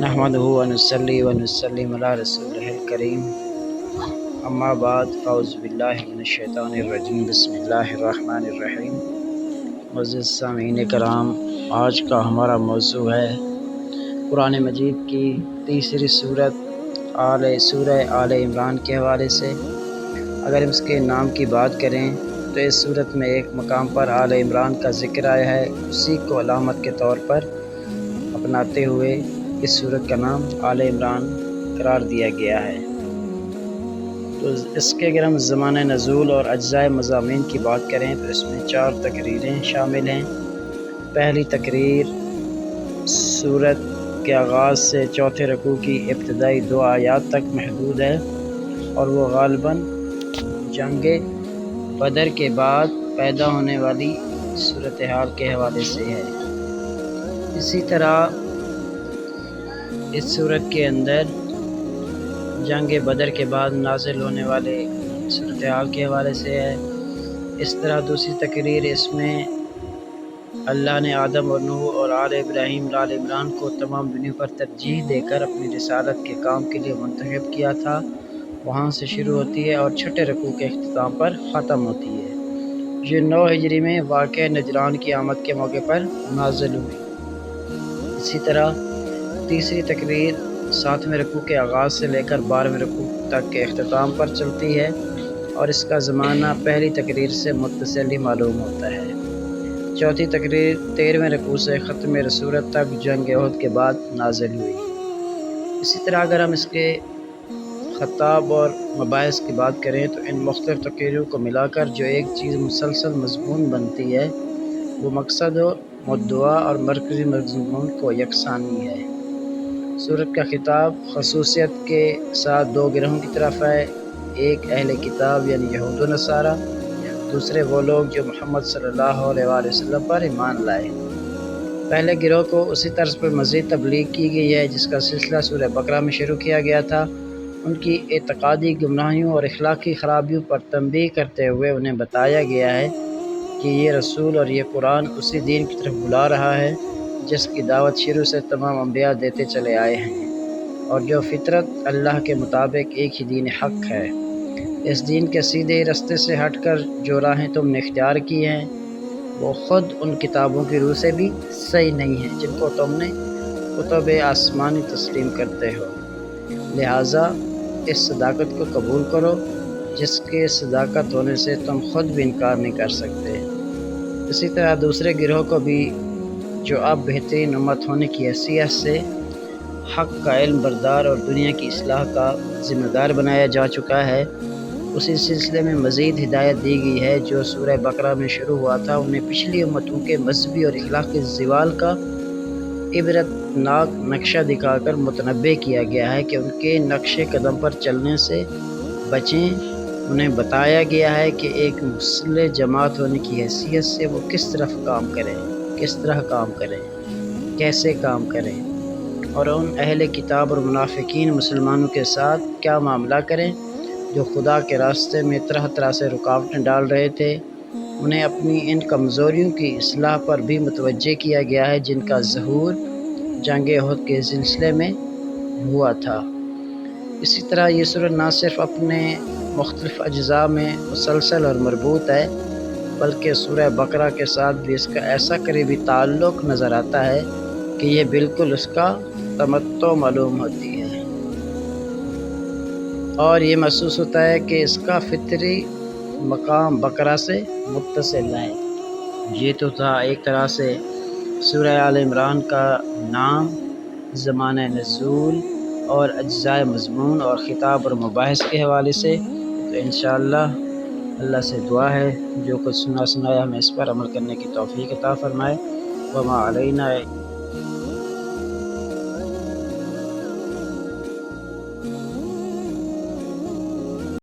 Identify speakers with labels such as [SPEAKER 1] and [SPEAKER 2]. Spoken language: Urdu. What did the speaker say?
[SPEAKER 1] نحمدہ و نصلی و نسلم علی رسولہ الکریم، اما بعد، اعوذ باللہ من الشیطان الرجیم، بسم اللہ الرحمن الرحیم۔ معزز سامعین کرام، آج کا ہمارا موضوع ہے قرآن مجید کی تیسری سورہ آل عمران کے حوالے سے۔ اگر اس کے نام کی بات کریں تو اس سورت میں ایک مقام پر آل عمران کا ذکر آیا ہے، اسی کو علامت کے طور پر اپناتے ہوئے اس سورت کا نام آل عمران قرار دیا گیا ہے۔ تو اس کے اگر ہم زمانہ نزول اور اجزائے مضامین کی بات کریں تو اس میں 4 تقریریں شامل ہیں۔ پہلی تقریر سورت کے آغاز سے چوتھے رکوع کی ابتدائی 2 آیات تک محدود ہے، اور وہ غالباً جنگ بدر کے بعد پیدا ہونے والی صورتحال کے حوالے سے ہے۔ اسی طرح اس سورت کے اندر جنگ بدر کے بعد نازل ہونے والے صورتحال کے حوالے سے ہے۔ اس طرح دوسری تقریر اس میں اللہ نے آدم اور نوح اور آل ابراہیم آل عمران کو تمام دنیا پر ترجیح دے کر اپنی رسالت کے کام کے لیے منتخب کیا تھا، وہاں سے شروع ہوتی ہے اور چھٹے رکوع کے اختتام پر ختم ہوتی ہے۔ یہ 9 ہجری میں واقع نجران کی آمد کے موقع پر نازل ہوئی۔ اسی طرح تیسری تقریر 7ویں رکوع کے آغاز سے لے کر 12ویں رکوع تک کے اختتام پر چلتی ہے، اور اس کا زمانہ پہلی تقریر سے متصل ہی معلوم ہوتا ہے۔ چوتھی تقریر 13ویں رکوع سے ختم رسولت تک جنگ احد کے بعد نازل ہوئی۔ اسی طرح اگر ہم اس کے خطاب اور مباحث کی بات کریں تو ان مختلف تقریروں کو ملا کر جو ایک چیز مسلسل مضمون بنتی ہے، وہ مقصد و مدعا اور مرکزی مضمون کو یکسانی ہے۔ سورت کا خطاب خصوصیت کے ساتھ 2 گروہوں کی طرف ہے، ایک اہل کتاب یعنی یہود و نصارہ، دوسرے وہ لوگ جو محمد صلی اللہ علیہ وآلہ وسلم پر ایمان لائے۔ پہلے گروہ کو اسی طرز پر مزید تبلیغ کی گئی ہے جس کا سلسلہ سورہ بقرہ میں شروع کیا گیا تھا۔ ان کی اعتقادی گمراہیوں اور اخلاقی خرابیوں پر تنبیہ کرتے ہوئے انہیں بتایا گیا ہے کہ یہ رسول اور یہ قرآن اسی دین کی طرف بلا رہا ہے جس کی دعوت شروع سے تمام انبیاء دیتے چلے آئے ہیں، اور جو فطرت اللہ کے مطابق ایک ہی دین حق ہے۔ اس دین کے سیدھے رستے سے ہٹ کر جو راہیں تم نے اختیار کی ہیں وہ خود ان کتابوں کی روح سے بھی صحیح نہیں ہیں جن کو تم نے کتب آسمانی تسلیم کرتے ہو، لہٰذا اس صداقت کو قبول کرو جس کے صداقت ہونے سے تم خود بھی انکار نہیں کر سکتے۔ اسی طرح دوسرے گروہ کو بھی جو اب بہترین امت ہونے کی حیثیت سے حق کا علم بردار اور دنیا کی اصلاح کا ذمہ دار بنایا جا چکا ہے، اسی سلسلے میں مزید ہدایت دی گئی ہے۔ جو سورہ بقرہ میں شروع ہوا تھا انہیں پچھلی امتوں کے مذہبی اور اخلاقی زوال کا عبرتناک نقشہ دکھا کر متنبہ کیا گیا ہے کہ ان کے نقش قدم پر چلنے سے بچیں۔ انہیں بتایا گیا ہے کہ ایک مسلح جماعت ہونے کی حیثیت سے وہ کس طرح کام کریں، کیسے کام کریں، اور ان اہل کتاب اور منافقین مسلمانوں کے ساتھ کیا معاملہ کریں جو خدا کے راستے میں طرح طرح سے رکاوٹیں ڈال رہے تھے۔ انہیں اپنی ان کمزوریوں کی اصلاح پر بھی متوجہ کیا گیا ہے جن کا ظہور جنگ احد کے سلسلے میں ہوا تھا۔ اسی طرح یہ سورت نہ صرف اپنے مختلف اجزاء میں مسلسل اور مربوط ہے، بلکہ سورہ بقرہ کے ساتھ بھی اس کا ایسا قریبی تعلق نظر آتا ہے کہ یہ بالکل اس کا تمتع معلوم ہوتی ہے، اور یہ محسوس ہوتا ہے کہ اس کا فطری مقام بقرہ سے متصل ہے۔ یہ تو تھا ایک طرح سے سورہ آل عمران کا نام، زمانہ نزول اور اجزائے مضمون اور خطاب اور مباحث کے حوالے سے۔ تو انشاءاللہ اللہ سے دعا ہے جو کچھ سنایا ہمیں اس پر عمل کرنے کی توفیق عطا فرمائے۔ وما علینا